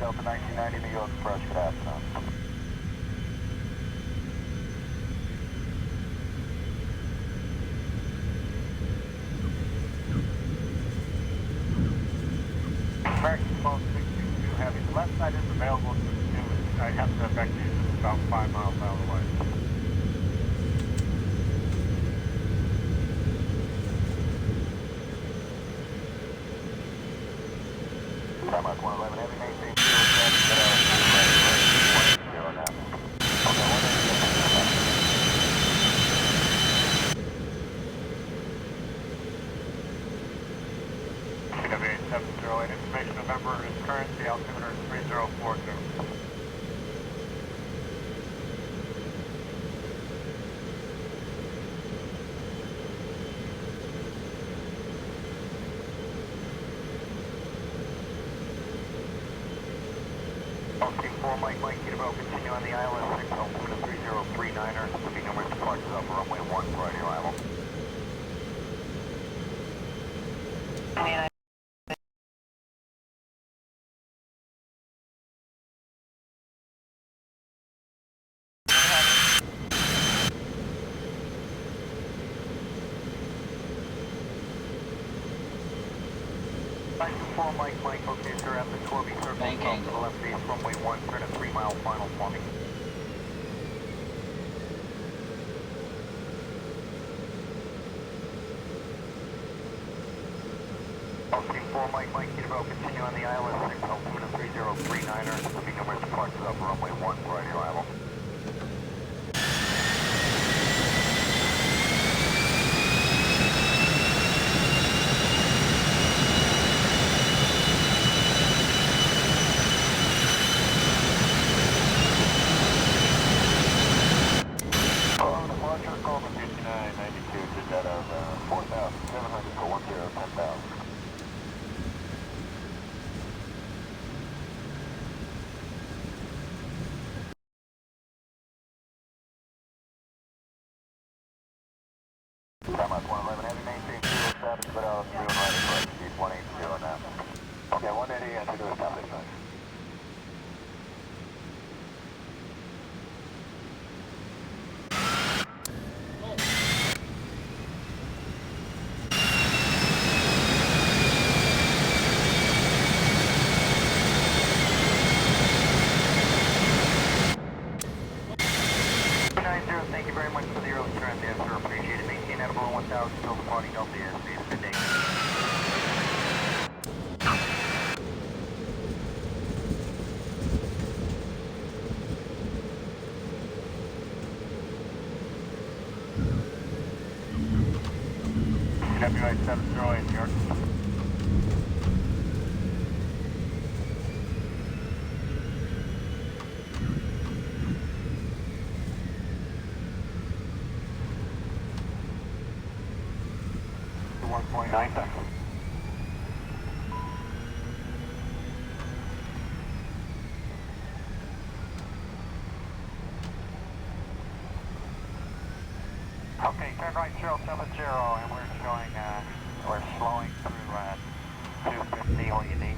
Delta 1990, New York Express, good afternoon. American 12622 Heavy, the left side is available to assume I have to effect you about 5 miles out of the way. Timeout 111 Heavy, maintain 07, get out of the right, 10 now. Okay, 708, information November is currency, altimeter is 3040. Team 4, Mike, Kilo, continue on the ILS 6, altimeter 3039er, booking numerous departures off runway 1 prior to arrival. Mike, okay, sir, at the Corby Circle, bank to angle. the left base, runway 1, turn a 3-mile final for me. Team 4, Mike, Kilo, continue on the ILS 6, altimeter 3039er, booking numerous departures off runway 1 prior to arrival. Coleman 5992, just out of 4,700 for 10,000. Timeout 111 Heavy, maintain 07, put out 3 right approach, speed 180 now. Okay, 180, enter to establishment. Thank you very much for the early turn there, sir. Appreciate it. Maintain at below 1,000 until departing Delta airspace. Good day. WI 708, New York. .9 seconds. Okay, turn right 070, and we're showing, we're slowing through 250, all you need.